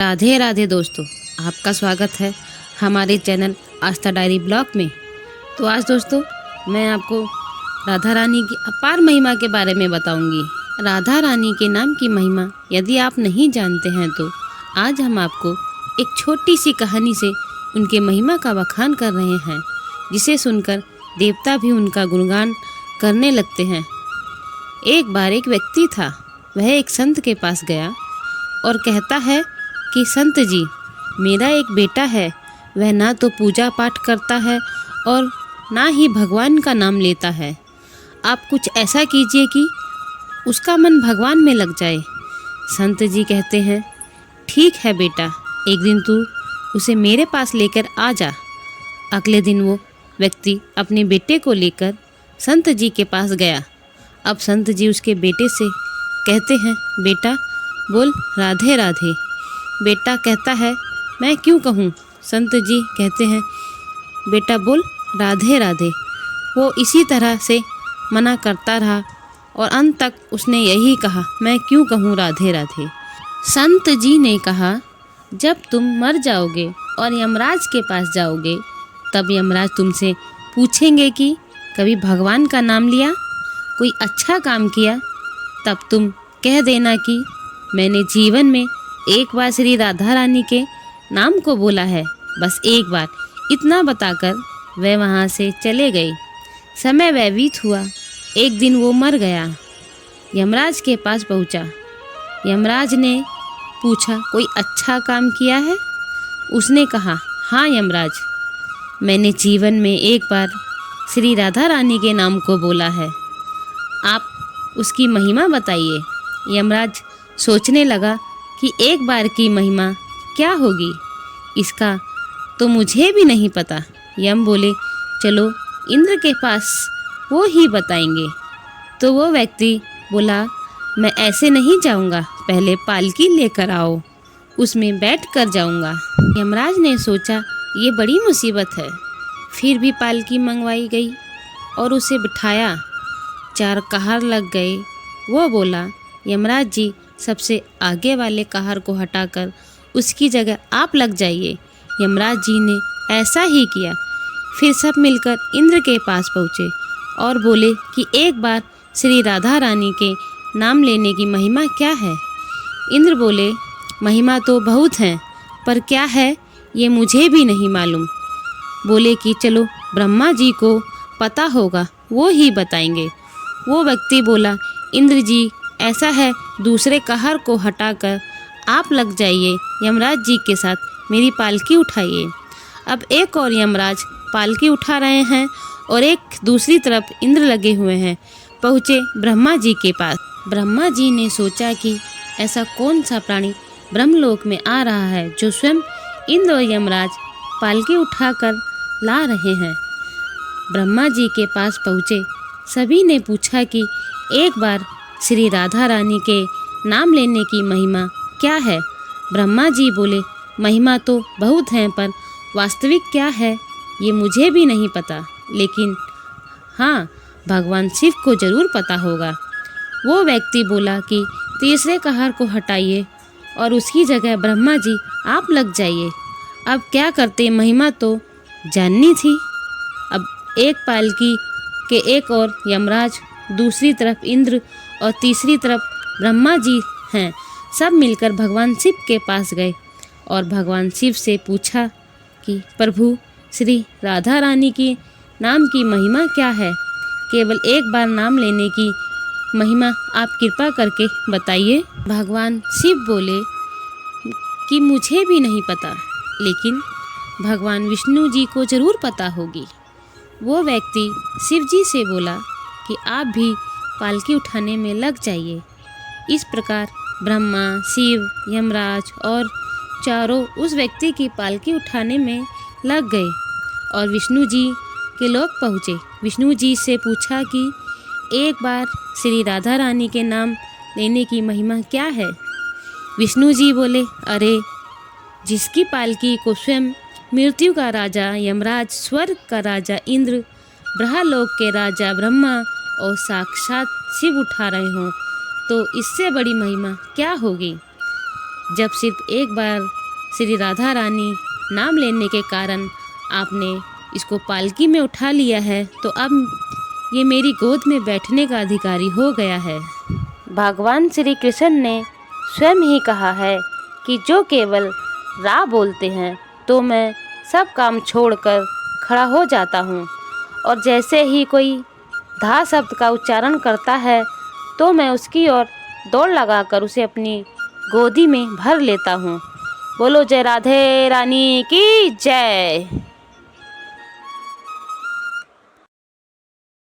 राधे राधे दोस्तों, आपका स्वागत है हमारे चैनल आस्था डायरी ब्लॉग में। तो आज दोस्तों मैं आपको राधा रानी की अपार महिमा के बारे में बताऊंगी। राधा रानी के नाम की महिमा यदि आप नहीं जानते हैं तो आज हम आपको एक छोटी सी कहानी से उनके महिमा का बखान कर रहे हैं, जिसे सुनकर देवता भी उनका गुणगान करने लगते हैं। एक बार एक व्यक्ति था, वह एक संत के पास गया और कहता है कि संत जी, मेरा एक बेटा है, वह ना तो पूजा पाठ करता है और ना ही भगवान का नाम लेता है। आप कुछ ऐसा कीजिए कि उसका मन भगवान में लग जाए। संत जी कहते हैं, ठीक है बेटा, एक दिन तू उसे मेरे पास लेकर आ जा। अगले दिन वो व्यक्ति अपने बेटे को लेकर संत जी के पास गया। अब संत जी उसके बेटे से कहते हैं, बेटा बोल राधे राधे। बेटा कहता है, मैं क्यों कहूँ। संत जी कहते हैं, बेटा बोल राधे राधे। वो इसी तरह से मना करता रहा और अंत तक उसने यही कहा, मैं क्यों कहूँ राधे राधे। संत जी ने कहा, जब तुम मर जाओगे और यमराज के पास जाओगे, तब यमराज तुमसे पूछेंगे कि कभी भगवान का नाम लिया, कोई अच्छा काम किया, तब तुम कह देना कि मैंने जीवन में एक बार श्री राधा रानी के नाम को बोला है, बस एक बार। इतना बताकर वह वहाँ से चले गए। समय व्यतीत हुआ। एक दिन वो मर गया। यमराज के पास पहुँचा। यमराज ने पूछा, कोई अच्छा काम किया है। उसने कहा, हाँ यमराज, मैंने जीवन में एक बार श्री राधा रानी के नाम को बोला है, आप उसकी महिमा बताइए। यमराज सोचने लगा कि एक बार की महिमा क्या होगी, इसका तो मुझे भी नहीं पता। यम बोले, चलो इंद्र के पास, वो ही बताएंगे। तो वो व्यक्ति बोला, मैं ऐसे नहीं जाऊंगा, पहले पालकी लेकर आओ, उसमें बैठ कर जाऊंगा। यमराज ने सोचा, ये बड़ी मुसीबत है। फिर भी पालकी मंगवाई गई और उसे बिठाया। 4 कहार लग गए। वो बोला, यमराज जी, सबसे आगे वाले कहार को हटाकर उसकी जगह आप लग जाइए। यमराज जी ने ऐसा ही किया। फिर सब मिलकर इंद्र के पास पहुँचे और बोले कि एक बार श्री राधा रानी के नाम लेने की महिमा क्या है। इंद्र बोले, महिमा तो बहुत है, पर क्या है ये मुझे भी नहीं मालूम। बोले कि चलो ब्रह्मा जी को पता होगा, वो ही बताएंगे। वो व्यक्ति बोला, इंद्र जी, ऐसा है, दूसरे कहार को हटाकर आप लग जाइए, यमराज जी के साथ मेरी पालकी उठाइए। अब एक और यमराज पालकी उठा रहे हैं और एक दूसरी तरफ इंद्र लगे हुए हैं। पहुँचे ब्रह्मा जी के पास। ब्रह्मा जी ने सोचा कि ऐसा कौन सा प्राणी ब्रह्मलोक में आ रहा है जो स्वयं इंद्र और यमराज पालकी उठाकर ला रहे हैं। ब्रह्मा जी के पास पहुँचे। सभी ने पूछा कि एक बार श्री राधा रानी के नाम लेने की महिमा क्या है। ब्रह्मा जी बोले, महिमा तो बहुत हैं, पर वास्तविक क्या है ये मुझे भी नहीं पता, लेकिन हाँ, भगवान शिव को जरूर पता होगा। वो व्यक्ति बोला कि तीसरे कहार को हटाइए और उसकी जगह ब्रह्मा जी आप लग जाइए। अब क्या करते, महिमा तो जाननी थी। अब एक पालकी के एक और यमराज, दूसरी तरफ इंद्र और तीसरी तरफ ब्रह्मा जी हैं। सब मिलकर भगवान शिव के पास गए और भगवान शिव से पूछा कि प्रभु, श्री राधा रानी की नाम की महिमा क्या है। केवल एक बार नाम लेने की महिमा आप कृपा करके बताइए। भगवान शिव बोले कि मुझे भी नहीं पता, लेकिन भगवान विष्णु जी को जरूर पता होगी। वो व्यक्ति शिव जी से बोला कि आप भी पालकी उठाने में लग जाइए। इस प्रकार ब्रह्मा, शिव, यमराज और चारों उस व्यक्ति की पालकी उठाने में लग गए और विष्णु जी के लोक पहुँचे। विष्णु जी से पूछा कि एक बार श्री राधा रानी के नाम लेने की महिमा क्या है। विष्णु जी बोले, अरे, जिसकी पालकी को स्वयं मृत्यु का राजा यमराज, स्वर्ग का राजा इंद्र, ब्रह्मलोक के राजा ब्रह्मा और साक्षात शिव उठा रहे हों, तो इससे बड़ी महिमा क्या होगी। जब सिर्फ एक बार श्री राधा रानी नाम लेने के कारण आपने इसको पालकी में उठा लिया है, तो अब ये मेरी गोद में बैठने का अधिकारी हो गया है। भगवान श्री कृष्ण ने स्वयं ही कहा है कि जो केवल रा बोलते हैं तो मैं सब काम छोड़कर खड़ा हो जाता हूँ, और जैसे ही कोई धा शब्द का उच्चारण करता है तो मैं उसकी ओर दौड़ लगाकर उसे अपनी गोदी में भर लेता हूँ। बोलो जय राधे रानी की जय।